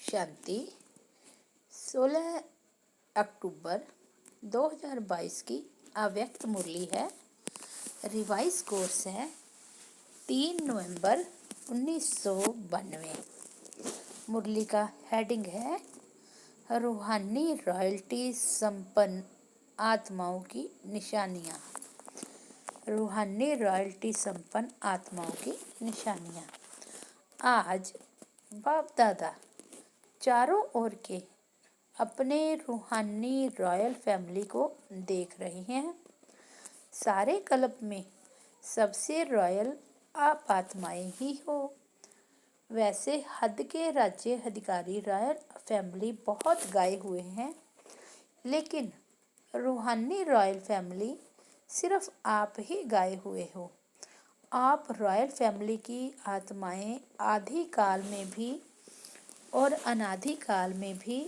शांति। 16 अक्टूबर 2022 की अव्यक्त मुरली है। रिवाइज कोर्स है 3 नवंबर 1992। मुरली का हेडिंग है रूहानी रॉयल्टी संपन्न आत्माओं की निशानियाँ। रूहानी रॉयल्टी संपन्न आत्माओं की निशानियाँ। आज बाप दादा चारों ओर के अपने रूहानी रॉयल फैमिली को देख रहे हैं। सारे कल्प में सबसे रॉयल आप आत्माएं ही हो। वैसे हद के राज्य अधिकारी रॉयल फैमिली बहुत गाए हुए हैं, लेकिन रूहानी रॉयल फैमिली सिर्फ आप ही गाए हुए हो। आप रॉयल फैमिली की आत्माएं आदि काल में भी और अनादि काल में भी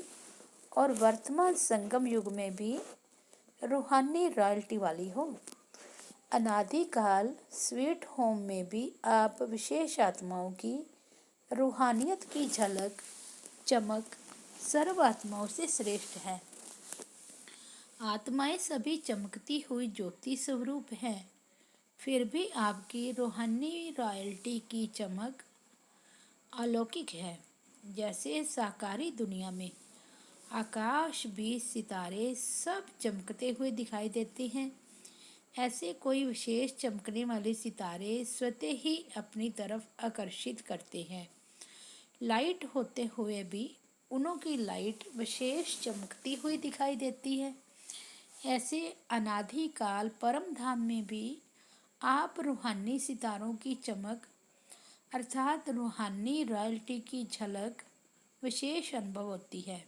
और वर्तमान संगम युग में भी रूहानी रॉयल्टी वाली हो। अनादि काल स्वीट होम में भी आप विशेष आत्माओं की रूहानियत की झलक चमक सर्व आत्माओं से श्रेष्ठ है। आत्माएं सभी चमकती हुई ज्योति स्वरूप हैं, फिर भी आपकी रूहानी रॉयल्टी की चमक अलौकिक है। जैसे साकारी दुनिया में आकाश बीच सितारे सब चमकते हुए दिखाई देते हैं, ऐसे कोई विशेष चमकने वाले सितारे स्वतः ही अपनी तरफ आकर्षित करते हैं। लाइट होते हुए भी उनकी लाइट विशेष चमकती हुई दिखाई देती है। ऐसे अनादि काल परम धाम में भी आप रूहानी सितारों की चमक अर्थात रूहानी रॉयल्टी की झलक विशेष अनुभव होती है।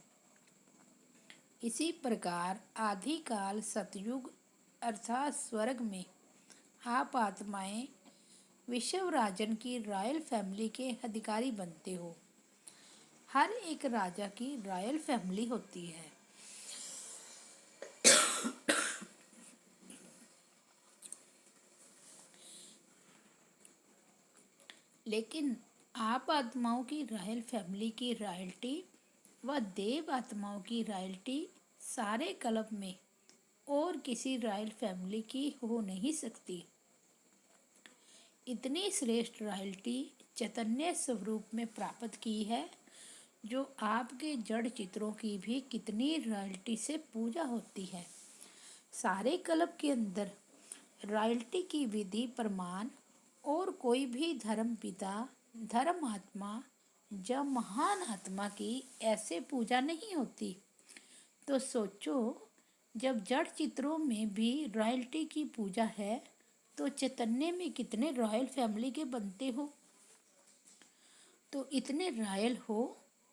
इसी प्रकार आदिकाल सतयुग अर्थात स्वर्ग में आप आत्माएं विश्व राजन की रॉयल फैमिली के अधिकारी बनते हो। हर एक राजा की रॉयल फैमिली होती है। लेकिन आप आत्माओं की रॉयल फैमिली की रॉयल्टी व देव आत्माओं की रॉयल्टी सारे कल्प में और किसी रॉयल फैमिली की हो नहीं सकती। इतनी श्रेष्ठ रॉयल्टी चैतन्य स्वरूप में प्राप्त की है, जो आपके जड़ चित्रों की भी कितनी रॉयल्टी से पूजा होती है। सारे कल्प के अंदर रॉयल्टी की विधि प्रमाण और कोई भी धर्म पिता धर्म आत्मा जब महान आत्मा की ऐसे पूजा नहीं होती, तो सोचो जब जड़ चित्रों में भी रॉयल्टी की पूजा है, तो चैतन्य में कितने रॉयल फैमिली के बनते हो। तो इतने रॉयल हो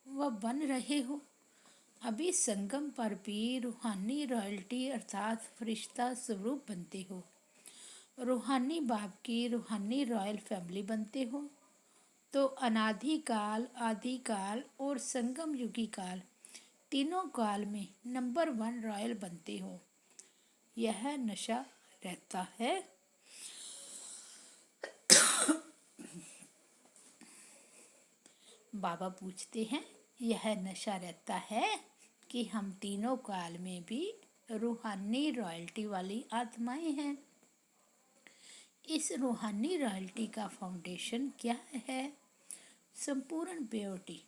व बन रहे हो। अभी संगम पर भी रूहानी रॉयल्टी अर्थात फरिश्ता स्वरूप बनते हो। रूहानी बाप की रूहानी रॉयल फैमिली बनते हो, तो अनादि काल आदि काल और संगम युगी काल तीनों काल में नंबर 1 रॉयल बनते हो। यह नशा रहता है। बाबा पूछते हैं, यह नशा रहता है कि हम तीनों काल में भी रूहानी रॉयल्टी वाली आत्माएं हैं। इस रूहानी रॉयल्टी का फाउंडेशन क्या है? संपूर्ण प्योरिटी।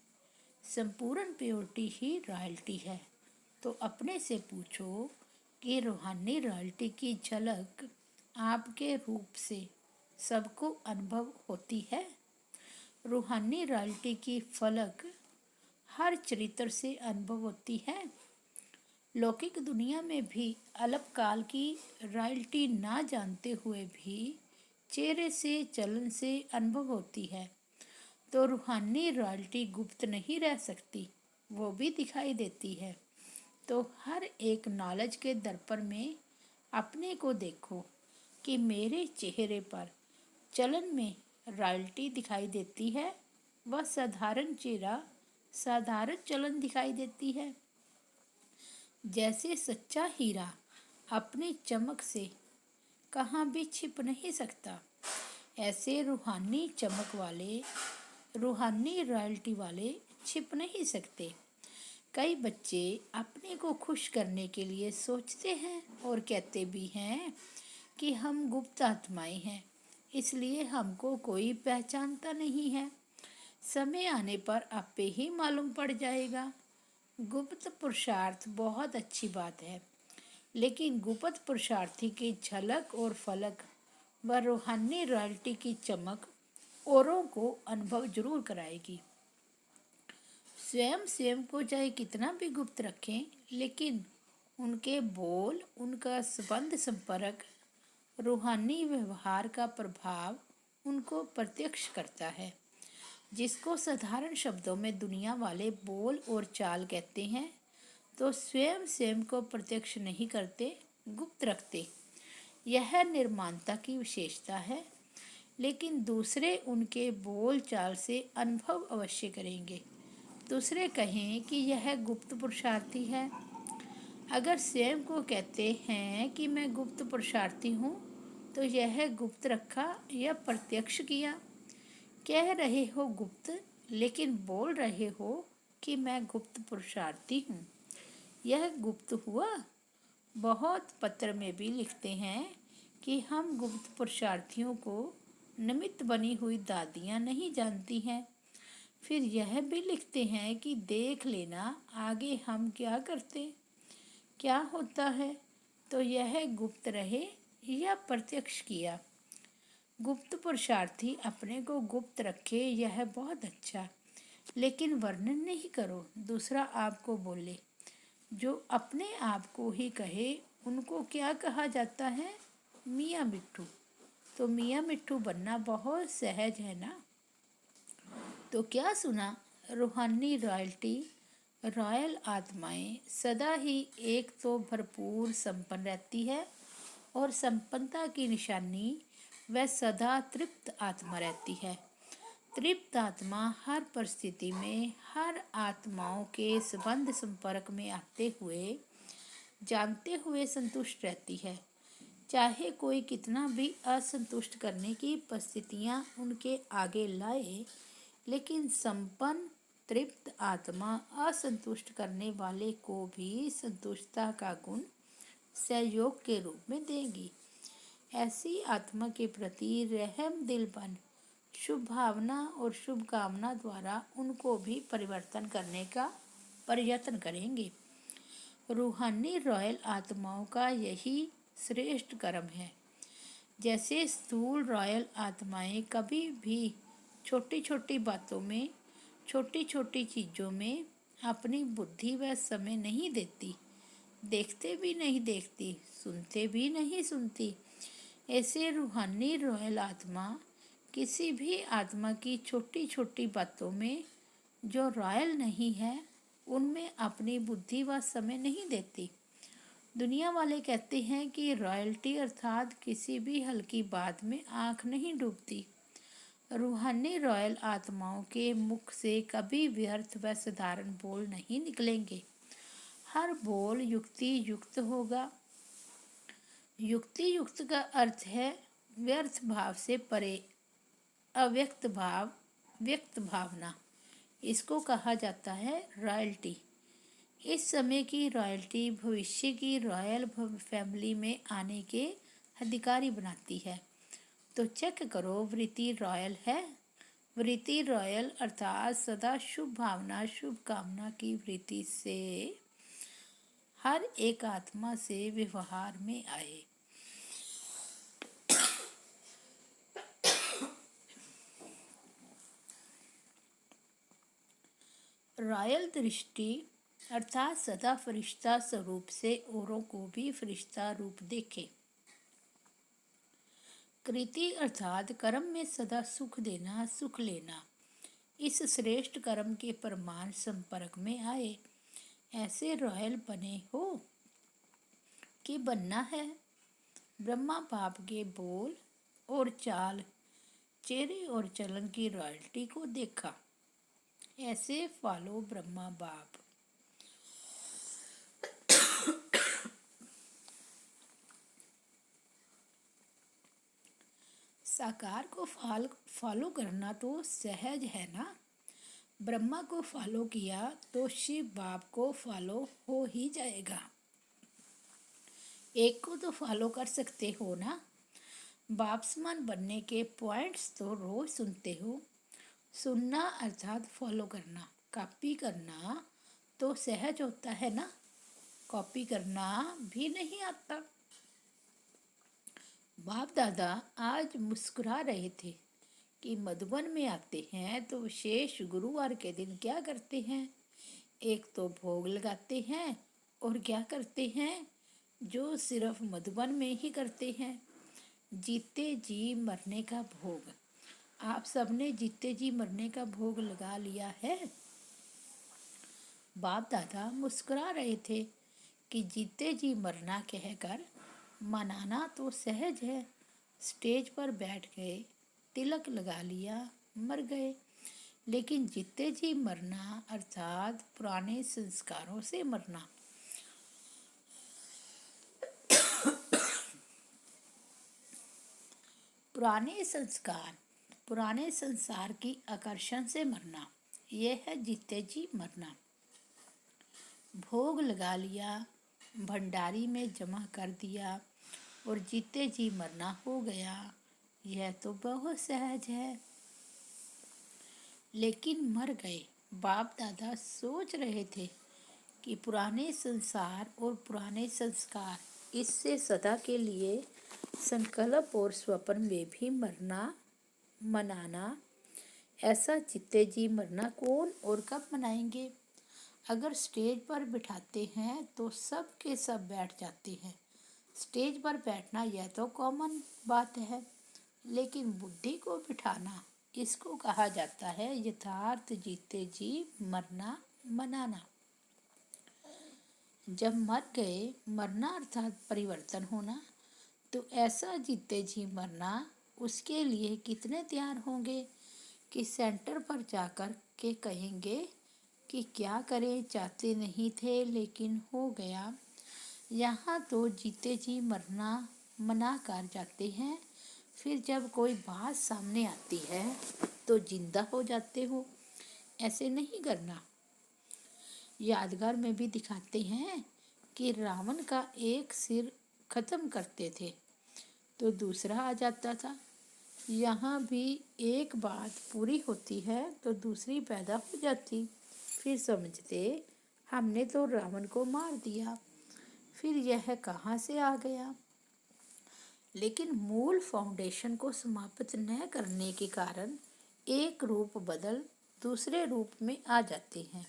संपूर्ण प्योरिटी ही रॉयल्टी है। तो अपने से पूछो कि रूहानी रॉयल्टी की झलक आपके रूप से सबको अनुभव होती है। रूहानी रॉयल्टी की फलक हर चरित्र से अनुभव होती है। लौकिक दुनिया में भी अल्पकाल की रॉयल्टी ना जानते हुए भी चेहरे से चलन से अनुभव होती है। तो रूहानी रॉयल्टी गुप्त नहीं रह सकती, वो भी दिखाई देती है। तो हर एक नॉलेज के दर्पण में अपने को देखो कि मेरे चेहरे पर चलन में रॉयल्टी दिखाई देती है व साधारण चेहरा साधारण चलन दिखाई देती है। जैसे सच्चा हीरा अपनी चमक से कहाँ भी छिप नहीं सकता, ऐसे रूहानी चमक वाले रूहानी रॉयल्टी वाले छिप नहीं सकते। कई बच्चे अपने को खुश करने के लिए सोचते हैं और कहते भी हैं कि हम गुप्त आत्माएं हैं, इसलिए हमको कोई पहचानता नहीं है। समय आने पर आपे ही मालूम पड़ जाएगा। गुप्त पुरुषार्थ बहुत अच्छी बात है, लेकिन गुप्त पुरुषार्थी की झलक और फलक व रूहानी रॉयल्टी की चमक औरों को अनुभव जरूर कराएगी। स्वयं स्वयं को चाहे कितना भी गुप्त रखें, लेकिन उनके बोल, उनका संबंध संपर्क, रूहानी व्यवहार का प्रभाव उनको प्रत्यक्ष करता है। जिसको साधारण शब्दों में दुनिया वाले बोल और चाल कहते हैं, तो स्वयं स्वयं को प्रत्यक्ष नहीं करते, गुप्त रखते। यह निर्माणता की विशेषता है, लेकिन दूसरे उनके बोल चाल से अनुभव अवश्य करेंगे। दूसरे कहें कि यह गुप्त पुरुषार्थी है। अगर स्वयं को कहते हैं कि मैं गुप्त पुरुषार्थी हूँ, तो यह गुप्त रखा या प्रत्यक्ष किया। कह रहे हो गुप्त, लेकिन बोल रहे हो कि मैं गुप्त पुरुषार्थी हूँ। यह गुप्त हुआ। बहुत पत्र में भी लिखते हैं कि हम गुप्त पुरुषार्थियों को निमित्त बनी हुई दादियाँ नहीं जानती हैं। फिर यह भी लिखते हैं कि देख लेना आगे हम क्या करते, क्या होता है। तो यह गुप्त रहे या प्रत्यक्ष किया। गुप्त पुरुषार्थी अपने को गुप्त रखे, यह बहुत अच्छा, लेकिन वर्णन नहीं करो, दूसरा आपको बोले। जो अपने आप को ही कहे, उनको क्या कहा जाता है? मियाँ मिट्ठू। तो मियाँ मिट्ठू बनना बहुत सहज है ना। तो क्या सुना, रूहानी रॉयल्टी, रॉयल आत्माएं सदा ही एक तो भरपूर संपन्न रहती है, और संपन्नता की निशानी वह सदा तृप्त आत्मा रहती है। तृप्त आत्मा हर परिस्थिति में हर आत्माओं के संबंध संपर्क में आते हुए, जानते हुए संतुष्ट रहती है। चाहे कोई कितना भी असंतुष्ट करने की परिस्थितियाँ उनके आगे लाए, लेकिन संपन्न तृप्त आत्मा असंतुष्ट करने वाले को भी संतुष्टता का गुण सहयोग के रूप में देगी। ऐसी आत्मा के प्रति रहम दिलपन, शुभ भावना और शुभ कामना द्वारा उनको भी परिवर्तन करने का प्रयत्न करेंगे। रूहानी रॉयल आत्माओं का यही श्रेष्ठ कर्म है। जैसे स्थूल रॉयल आत्माएं कभी भी छोटी छोटी बातों में, छोटी छोटी चीज़ों में अपनी बुद्धि व समय नहीं देती, देखते भी नहीं देखती, सुनते भी नहीं सुनती, ऐसे रूहानी रॉयल आत्मा किसी भी आत्मा की छोटी छोटी बातों में जो रॉयल नहीं है, उनमें अपनी बुद्धि व समय नहीं देती। दुनिया वाले कहते हैं कि रॉयल्टी अर्थात किसी भी हल्की बात में आंख नहीं डूबती। रूहानी रॉयल आत्माओं के मुख से कभी व्यर्थ व साधारण बोल नहीं निकलेंगे। हर बोल युक्ति युक्त होगा। युक्ति युक्त का अर्थ है व्यर्थ भाव से परे, अव्यक्त भाव, व्यक्त भावना। इसको कहा जाता है रॉयल्टी। इस समय की रॉयल्टी भविष्य की रॉयल फैमिली में आने के अधिकारी बनाती है। तो चेक करो, वृत्ति रॉयल है। वृत्ति रॉयल अर्थात सदा शुभ भावना, शुभ कामना की वृत्ति से हर एक आत्मा से व्यवहार में आए। रॉयल दृष्टि अर्थात सदा फरिश्ता स्वरूप से औरों को भी फरिश्ता रूप देखे। कृति अर्थात कर्म में सदा सुख देना, सुख लेना, इस श्रेष्ठ कर्म के प्रमाण संपर्क में आए। ऐसे रॉयल बने हो कि बनना है। ब्रह्मा बाप के बोल और चाल, चेहरे और चलन की रॉयल्टी को देखा। ऐसे फॉलो ब्रह्मा बाप। साकार को फॉलो करना तो सहज है ना। ब्रह्मा को फॉलो किया तो शिव बाप को फॉलो हो ही जाएगा। एक को तो फॉलो कर सकते हो ना। बाप समान बनने के पॉइंट्स तो रोज सुनते हो। सुनना अर्थात फॉलो करना। कॉपी करना तो सहज होता है ना, कॉपी करना भी नहीं आता। बाप दादा आज मुस्कुरा रहे थे कि मधुबन में आते हैं तो विशेष गुरुवार के दिन क्या करते हैं। एक तो भोग लगाते हैं और क्या करते हैं जो सिर्फ मधुबन में ही करते हैं, जीते जी मरने का भोग। आप सबने जीते जी मरने का भोग लगा लिया है। बाप दादा मुस्कुरा रहे थे कि जीते जी मरना कहकर मनाना तो सहज है। स्टेज पर बैठ गए, तिलक लगा लिया, मर गए। लेकिन जीते जी मरना अर्थात पुराने संस्कारों से मरना। पुराने संस्कार, पुराने संसार की आकर्षण से मरना, यह है जीते जी मरना। भोग लगा लिया, भंडारी में जमा कर दिया और जीते जी मरना हो गया। यह तो बहुत सहज है। लेकिन मर गए। बाप दादा सोच रहे थे कि पुराने संसार और पुराने संस्कार, इससे सदा के लिए संकल्प और स्वप्न में भी मरना मनाना। ऐसा जीते जी मरना कौन और कब मनाएंगे। अगर स्टेज पर बिठाते हैं तो सब के सब बैठ जाते हैं। स्टेज पर बैठना यह तो कॉमन बात है, लेकिन बुद्धि को बिठाना, इसको कहा जाता है यथार्थ जीते जी मरना मनाना। जब मर गए, मरना अर्थात परिवर्तन होना, तो ऐसा जीते जी मरना, उसके लिए कितने तैयार होंगे कि सेंटर पर जाकर के कहेंगे कि क्या करें, चाहते नहीं थे लेकिन हो गया। यहाँ तो जीते जी मरना मना कर जाते हैं, फिर जब कोई बात सामने आती है तो जिंदा हो जाते हो। ऐसे नहीं करना। यादगार में भी दिखाते हैं कि रावण का एक सिर खत्म करते थे तो दूसरा आ जाता था। यहाँ भी एक बात पूरी होती है तो दूसरी पैदा हो जाती। फिर समझते हमने तो रावण को मार दिया, फिर यह कहाँ से आ गया। लेकिन मूल फाउंडेशन को समाप्त न करने के कारण एक रूप बदल दूसरे रूप में आ जाते हैं।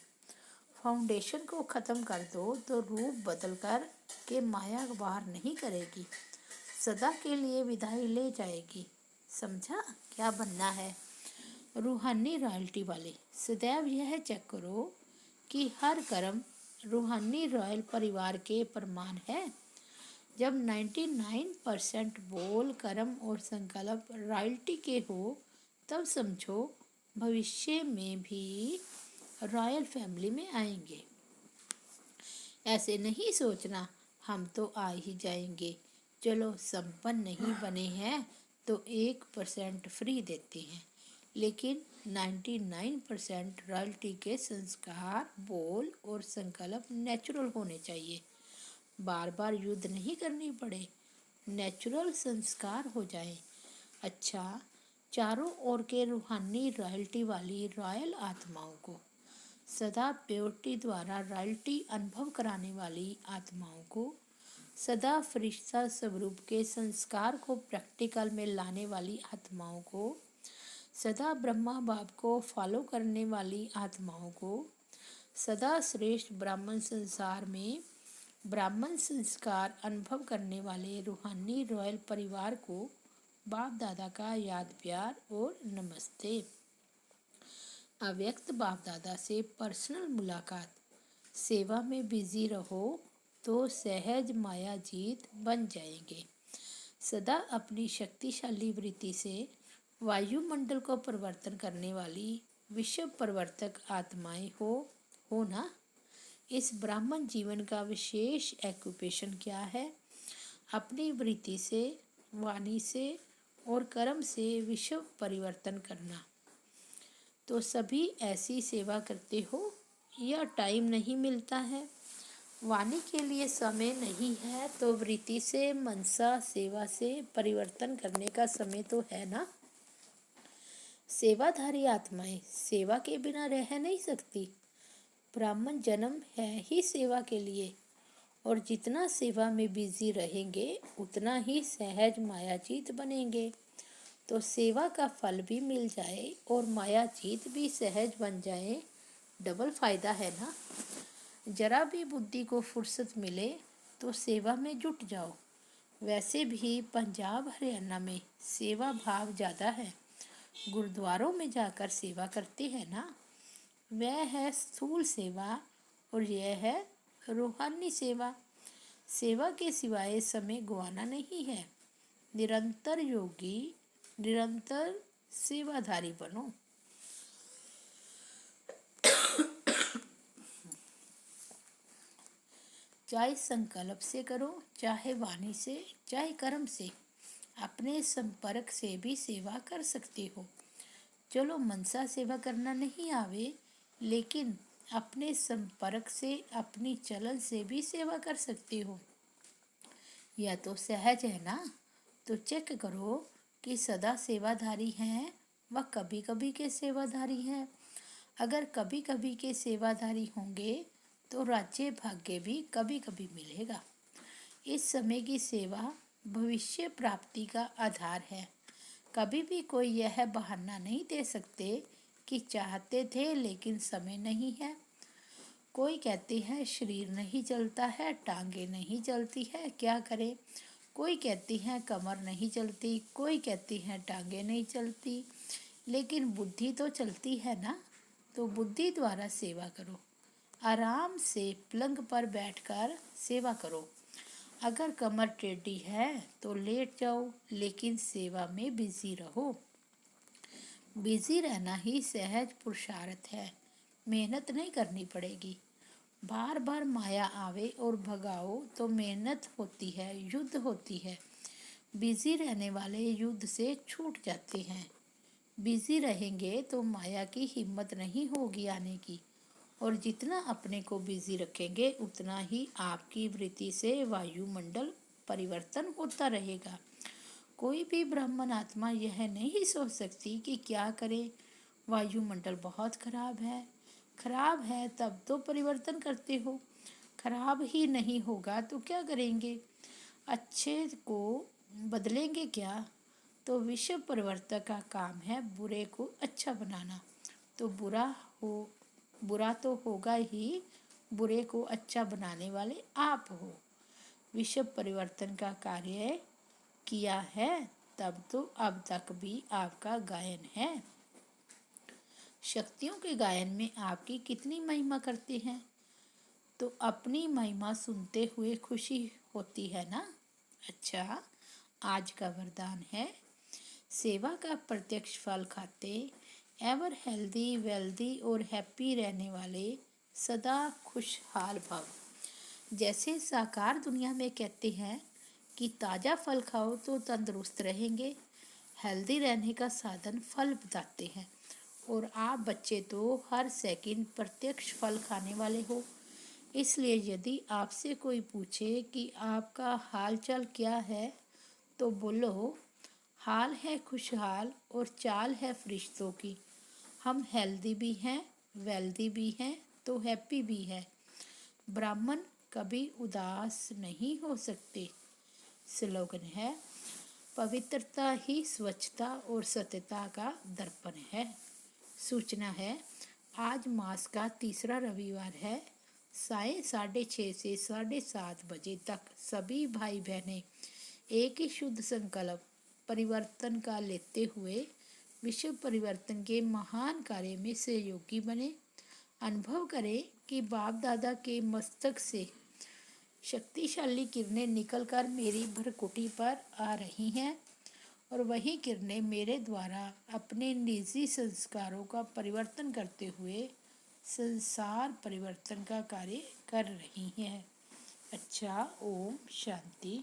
फाउंडेशन को ख़त्म कर दो तो रूप बदल कर के माया बाहर नहीं करेगी, सदा के लिए विदाई ले जाएगी। समझा क्या बनना है। रूहानी रॉयल्टी वाले सदैव यह चेक करो कि हर कर्म रूहानी रॉयल परिवार के प्रमाण है। जब 99% बोल, कर्म और संकल्प रॉयल्टी के हो, तब समझो भविष्य में भी रॉयल फैमिली में आएंगे। ऐसे नहीं सोचना हम तो आ ही जाएंगे, चलो संपन्न नहीं बने हैं तो 1% फ्री देते हैं। लेकिन 99% रॉयल्टी के संस्कार, बोल और संकल्प नेचुरल होने चाहिए। बार बार युद्ध नहीं करनी पड़े, नेचुरल संस्कार हो जाएं। अच्छा, चारों ओर के रूहानी रॉयल्टी वाली रॉयल आत्माओं को, सदा प्योरिटी द्वारा रॉयल्टी अनुभव कराने वाली आत्माओं को, सदा फरिश्ता स्वरूप के संस्कार को प्रैक्टिकल में लाने वाली आत्माओं को, सदा ब्रह्मा बाप को फॉलो करने वाली आत्माओं को, सदा श्रेष्ठ ब्राह्मण संसार में ब्राह्मण संस्कार अनुभव करने वाले रूहानी रॉयल परिवार को बाप दादा का याद प्यार और नमस्ते। अव्यक्त बाप दादा से पर्सनल मुलाकात। सेवा में बिजी रहो तो सहज माया जीत बन जाएंगे। सदा अपनी शक्तिशाली वृत्ति से वायुमंडल को परिवर्तन करने वाली विश्व परिवर्तक आत्माएं हो ना। इस ब्राह्मण जीवन का विशेष एक्यूपेशन क्या है। अपनी वृत्ति से, वाणी से और कर्म से विश्व परिवर्तन करना। तो सभी ऐसी सेवा करते हो या टाइम नहीं मिलता है? वाणी के लिए समय नहीं है तो वृत्ति से मनसा सेवा से परिवर्तन करने का समय तो है ना। सेवाधारी आत्माएं सेवा के बिना रह नहीं सकती। ब्राह्मण जन्म है ही सेवा के लिए, और जितना सेवा में बिजी रहेंगे उतना ही सहज मायाजीत बनेंगे। तो सेवा का फल भी मिल जाए और मायाजीत भी सहज बन जाए, डबल फायदा है ना। जरा भी बुद्धि को फुर्सत मिले तो सेवा में जुट जाओ। वैसे भी पंजाब हरियाणा में सेवा भाव ज़्यादा है। गुरुद्वारों में जाकर सेवा करते हैं ना, वह है स्थूल सेवा और यह है रूहानी सेवा। सेवा के सिवाय समय गंवाना नहीं है। निरंतर योगी, निरंतर सेवाधारी बनो। चाहे संकल्प से करो, चाहे वाणी से, चाहे कर्म से, अपने संपर्क से भी सेवा कर सकते हो। चलो मनसा सेवा करना नहीं आवे, लेकिन अपने संपर्क से, अपनी चलन से भी सेवा कर सकते हो। यह तो सहज है ना। तो चेक करो कि सदा सेवाधारी हैं व कभी कभी के सेवाधारी हैं। अगर कभी कभी के सेवाधारी होंगे तो राज्य भाग्य भी कभी कभी मिलेगा। इस समय की सेवा भविष्य प्राप्ति का आधार है। कभी भी कोई यह बहाना नहीं दे सकते कि चाहते थे लेकिन समय नहीं है। कोई कहते हैं शरीर नहीं चलता है, टांगे नहीं चलती है, क्या करें। कोई कहती हैं कमर नहीं चलती, कोई कहती हैं टांगे नहीं चलती, लेकिन बुद्धि तो चलती है ना। तो बुद्धि द्वारा सेवा करो। आराम से पलंग पर बैठकर सेवा करो। अगर कमर टेढ़ी है तो लेट जाओ, लेकिन सेवा में बिजी रहो। बिजी रहना ही सहज पुरुषार्थ है। मेहनत नहीं करनी पड़ेगी। बार बार माया आवे और भगाओ तो मेहनत होती है, युद्ध होती है। बिजी रहने वाले युद्ध से छूट जाते हैं। बिजी रहेंगे तो माया की हिम्मत नहीं होगी आने की, और जितना अपने को बिजी रखेंगे उतना ही आपकी वृत्ति से वायुमंडल परिवर्तन होता रहेगा। कोई भी ब्राह्मण आत्मा यह नहीं सोच सकती कि क्या करे, वायुमंडल बहुत खराब है। खराब है तब तो परिवर्तन करते हो, खराब ही नहीं होगा तो क्या करेंगे। अच्छे को बदलेंगे क्या। तो विश्व परिवर्तन का काम है बुरे को अच्छा बनाना। तो बुरा तो होगा ही, बुरे को अच्छा बनाने वाले आप हो। विश्व परिवर्तन का कार्य किया है तब तो अब तक भी आपका गायन है। शक्तियों के गायन में आपकी कितनी महिमा करते हैं, तो अपनी महिमा सुनते हुए खुशी होती है ना। अच्छा, आज का वरदान है सेवा का प्रत्यक्ष फल खाते, एवर हेल्दी, वेल्दी और हैप्पी रहने वाले, सदा खुशहाल भव। जैसे साकार दुनिया में कहते हैं कि ताज़ा फल खाओ तो तंदुरुस्त रहेंगे, हेल्दी रहने का साधन फल बताते हैं। और आप बच्चे तो हर सेकंड प्रत्यक्ष फल खाने वाले हो। इसलिए यदि आपसे कोई पूछे कि आपका हाल चाल क्या है, तो बोलो हाल है खुशहाल और चाल है फरिश्तों की। हम हेल्दी भी हैं, वेल्दी भी हैं, तो हैप्पी भी है। ब्राह्मण कभी उदास नहीं हो सकते। स्लोगन है पवित्रता ही स्वच्छता और सत्यता का दर्पण है। सूचना है आज मास का तीसरा रविवार है। साय 6:30 से 7:30 बजे तक सभी भाई बहनें एक ही शुद्ध संकल्प परिवर्तन का लेते हुए विश्व परिवर्तन के महान कार्य में सहयोगी बने। अनुभव करें कि बाप दादा के मस्तक से शक्तिशाली किरणें निकलकर मेरी भरकुटी पर आ रही हैं, और वही किरणें मेरे द्वारा अपने निजी संस्कारों का परिवर्तन करते हुए संसार परिवर्तन का कार्य कर रही हैं। अच्छा, ओम शांति।